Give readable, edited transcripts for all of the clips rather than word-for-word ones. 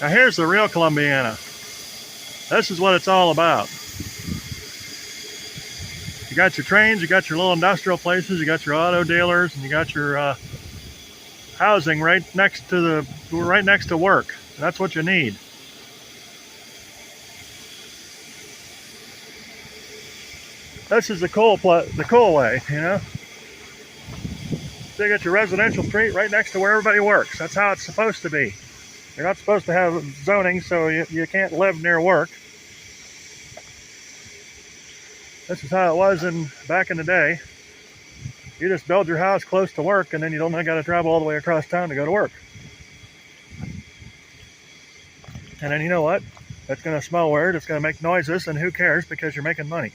Now here's the real Columbiana. This is what it's all about. You got your trains, you got your little industrial places, you got your auto dealers, and you got your housing right next to work. That's what you need. This is the cool way, you know. So you got your residential street right next to where everybody works. That's how it's supposed to be. You're not supposed to have zoning, so you can't live near work. This is how it was back in the day. You just build your house close to work, and then you don't got to travel all the way across town to go to work. And then you know what? It's going to smell weird. It's going to make noises, and who cares, because you're making money.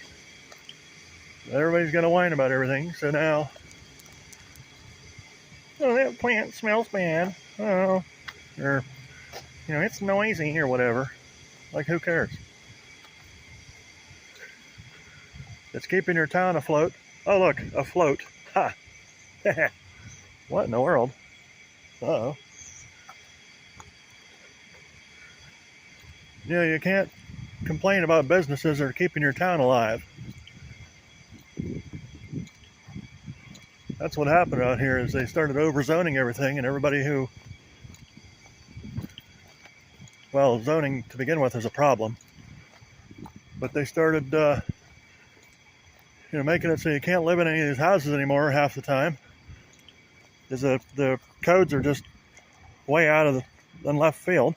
Everybody's going to whine about everything. So now, oh, that plant smells bad. Oh, or it's noisy or whatever. Like, who cares? It's keeping your town afloat. Oh, look, afloat. Ha! What in the world? Uh-oh. You can't complain about businesses that are keeping your town alive. That's what happened out here, is they started overzoning everything, and everybody well, zoning to begin with is a problem. But they started making it so you can't live in any of these houses anymore half the time, because the codes are just way out of the left field.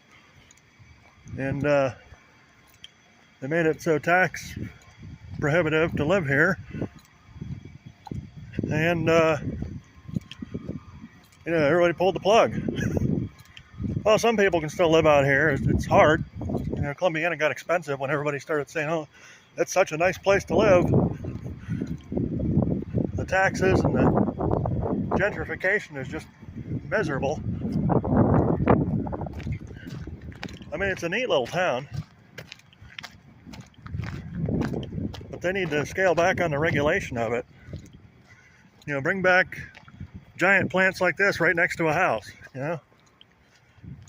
And they made it so tax prohibitive to live here. And everybody pulled the plug. Well, some people can still live out here. It's hard. Columbiana got expensive when everybody started saying, "Oh, it's such a nice place to live." The taxes and the gentrification is just miserable. I mean, it's a neat little town, but they need to scale back on the regulation of it. Bring back giant plants like this right next to a house, They're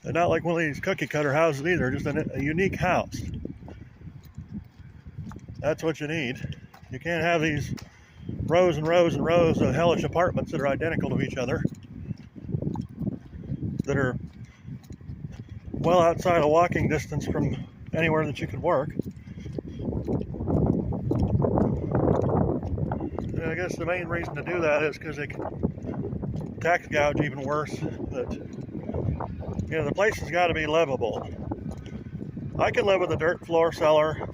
not like one of these cookie cutter houses either, just a unique house. That's what you need. You can't have these rows and rows and rows of hellish apartments that are identical to each other, that are well outside of walking distance from anywhere that you could work. And I guess the main reason to do that is because they can tax gouge even worse. But the place has got to be livable. I can live with a dirt floor cellar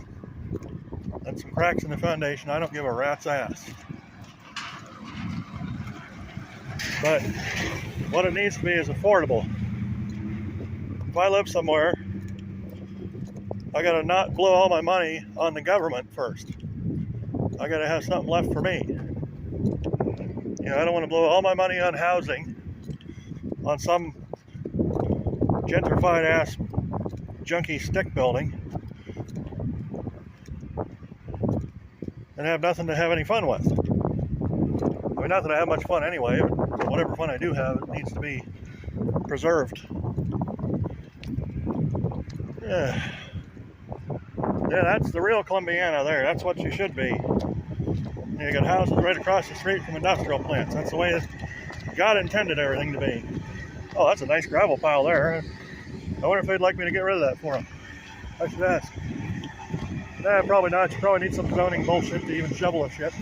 and some cracks in the foundation. I don't give a rat's ass. But what it needs to be is affordable. If I live somewhere, I gotta not blow all my money on the government first. I gotta have something left for me. I don't want to blow all my money on housing on some gentrified ass junky stick building and have nothing to have any fun with. I mean, not that I have much fun anyway, but whatever fun I do have, it needs to be preserved. Yeah, that's the real Columbiana there. That's what you should be. You got houses right across the street from industrial plants. That's the way God intended everything to be. Oh, that's a nice gravel pile there. I wonder if they'd like me to get rid of that for them. I should ask. Nah, probably not. You probably need some zoning bullshit to even shovel a shit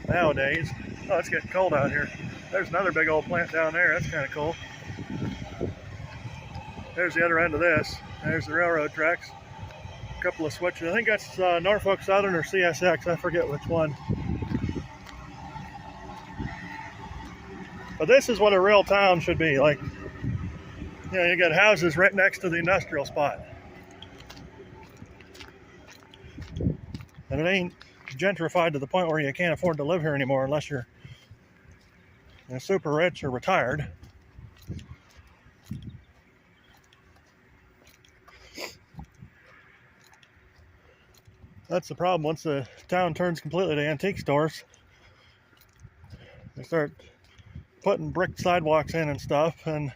nowadays. Oh, it's getting cold out here. There's another big old plant down there. That's kind of cool. There's the other end of this. There's the railroad tracks. A couple of switches. I think that's Norfolk Southern or CSX. I forget which one. But this is what a real town should be. Like, you got houses right next to the industrial spot. And it ain't gentrified to the point where you can't afford to live here anymore unless you're super rich or retired. That's the problem. Once the town turns completely to antique stores, they start putting brick sidewalks in and stuff, and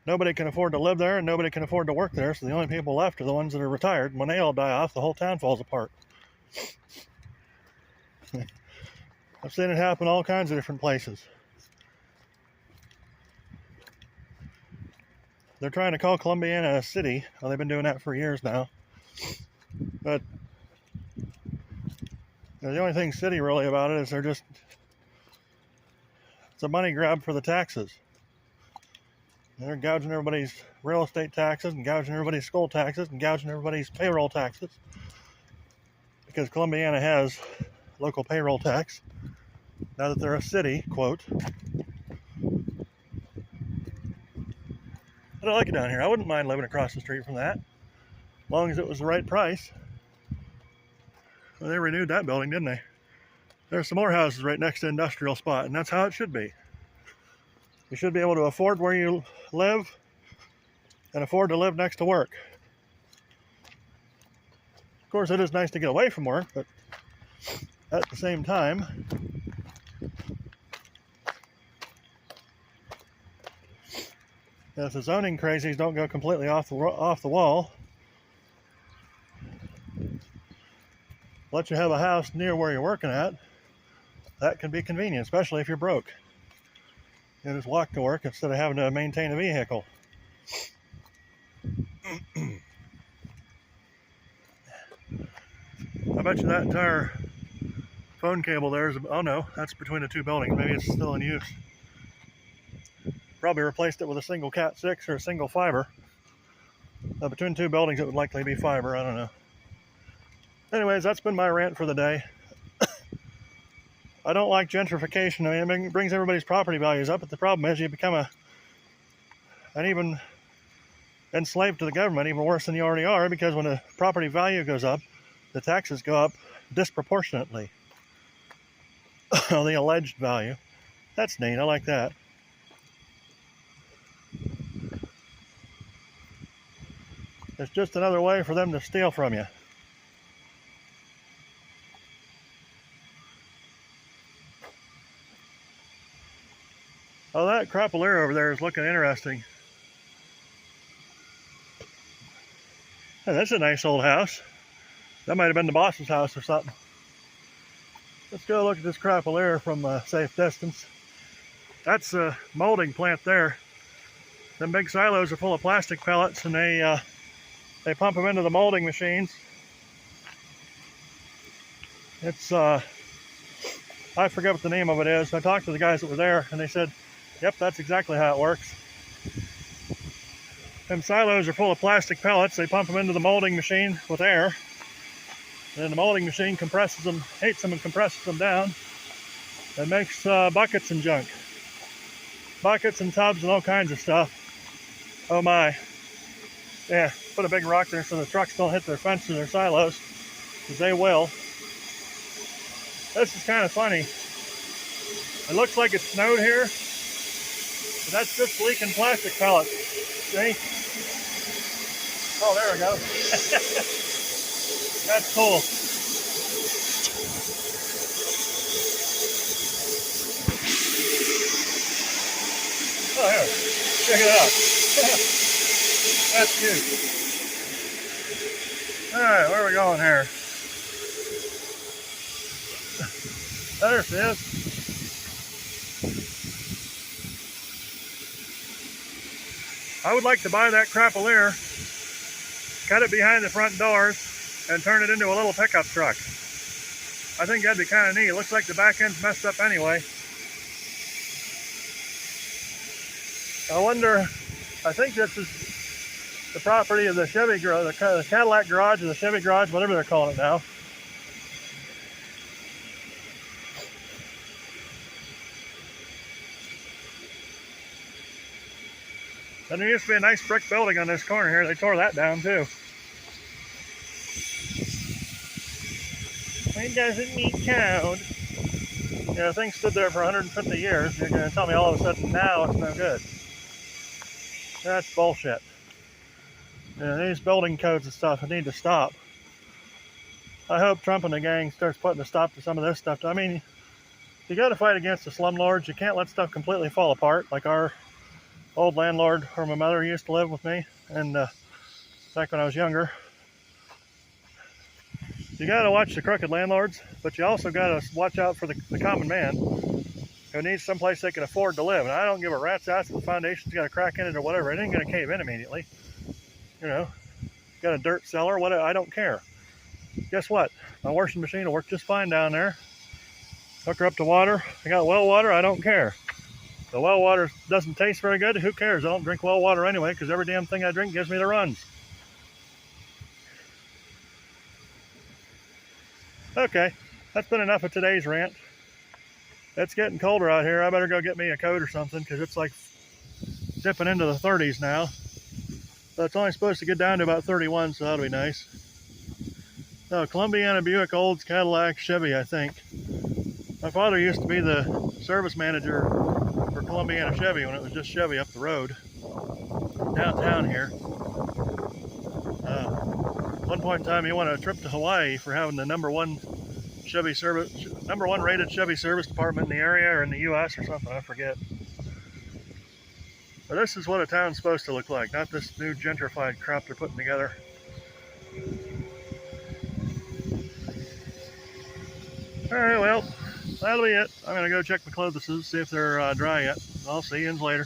nobody can afford to live there and nobody can afford to work there, so the only people left are the ones that are retired. And when they all die off, the whole town falls apart. I've seen it happen all kinds of different places. They're trying to call Columbiana a city. Well, they've been doing that for years now. But the only thing city really about it is it's a money grab for the taxes. They're gouging everybody's real estate taxes and gouging everybody's school taxes and gouging everybody's payroll taxes. Because Columbiana has local payroll tax. Now that they're a city, quote. I don't like it down here. I wouldn't mind living across the street from that, as long as it was the right price. Well, they renewed that building, didn't they? There's some more houses right next to the industrial spot, and that's how it should be. You should be able to afford where you live and afford to live next to work. Of course, it is nice to get away from work, but at the same time, if the zoning crazies don't go completely off the wall, let you have a house near where you're working at, that can be convenient, especially if you're broke. You just walk to work instead of having to maintain a vehicle. I bet you that entire phone cable there is, oh no, that's between the two buildings. Maybe it's still in use. Probably replaced it with a single Cat 6 or a single fiber. Between two buildings, it would likely be fiber. I don't know. Anyways, that's been my rant for the day. I don't like gentrification. I mean, it brings everybody's property values up, but the problem is you become an even enslaved to the government, even worse than you already are, because when the property value goes up, the taxes go up disproportionately. The alleged value. That's neat. I like that. It's just another way for them to steal from you. Oh, that crapulera over there is looking interesting. Hey, that's a nice old house. That might have been the boss's house or something. Let's go look at this crapulera from a safe distance. That's a molding plant there. Them big silos are full of plastic pellets, and they pump them into the molding machines. It's, I forget what the name of it is. I talked to the guys that were there, and they said, yep, that's exactly how it works. Them silos are full of plastic pellets. They pump them into the molding machine with air. And then the molding machine compresses them, heats them and compresses them down. And makes buckets and junk. Buckets and tubs and all kinds of stuff. Oh my. Yeah, put a big rock there so the trucks don't hit their fence or their silos, because they will. This is kind of funny. It looks like it snowed here, but that's just leaking plastic pellets. See? Oh, there we go. That's cool. Oh, here. Check it out. That's cute. Alright, where are we going here? There she is. I would like to buy that crapulera, cut it behind the front doors, and turn it into a little pickup truck. I think that'd be kind of neat. It looks like the back end's messed up anyway. I wonder, I think this is the property of the Chevy garage, the Cadillac garage or the Chevy garage, whatever they're calling it now. And there used to be a nice brick building on this corner here. They tore that down too. It doesn't meet code. Yeah, things stood there for 150 years. You're going to tell me all of a sudden now it's no good. That's bullshit. Yeah, these building codes and stuff need to stop. I hope Trump and the gang starts putting a stop to some of this stuff. I mean, you got to fight against the slumlords. You can't let stuff completely fall apart like our old landlord where my mother used to live with me, and back when I was younger. You got to watch the crooked landlords, but you also got to watch out for the common man who needs someplace they can afford to live. And I don't give a rat's ass if the foundation's got a crack in it or whatever. It ain't going to cave in immediately. You know, got a dirt cellar, whatever. I don't care. Guess what? My washing machine will work just fine down there. Hook her up to water. I got well water. I don't care. The well water doesn't taste very good. Who cares? I don't drink well water anyway because every damn thing I drink gives me the runs. Okay, that's been enough of today's rant. It's getting colder out here. I better go get me a coat or something because it's like dipping into the 30s now. But it's only supposed to get down to about 31, so that'll be nice. No, Columbiana, Buick, Olds, Cadillac, Chevy, I think. My father used to be the service manager for Columbiana Chevy when it was just Chevy up the road, downtown here. One point in time, he won a trip to Hawaii for having the number one rated Chevy service department in the area or in the U.S. or something, I forget. But this is what a town's supposed to look like, not this new gentrified crap they're putting together. Alright, well, that'll be it. I'm going to go check my clothes, see if they're dry yet. I'll see you later.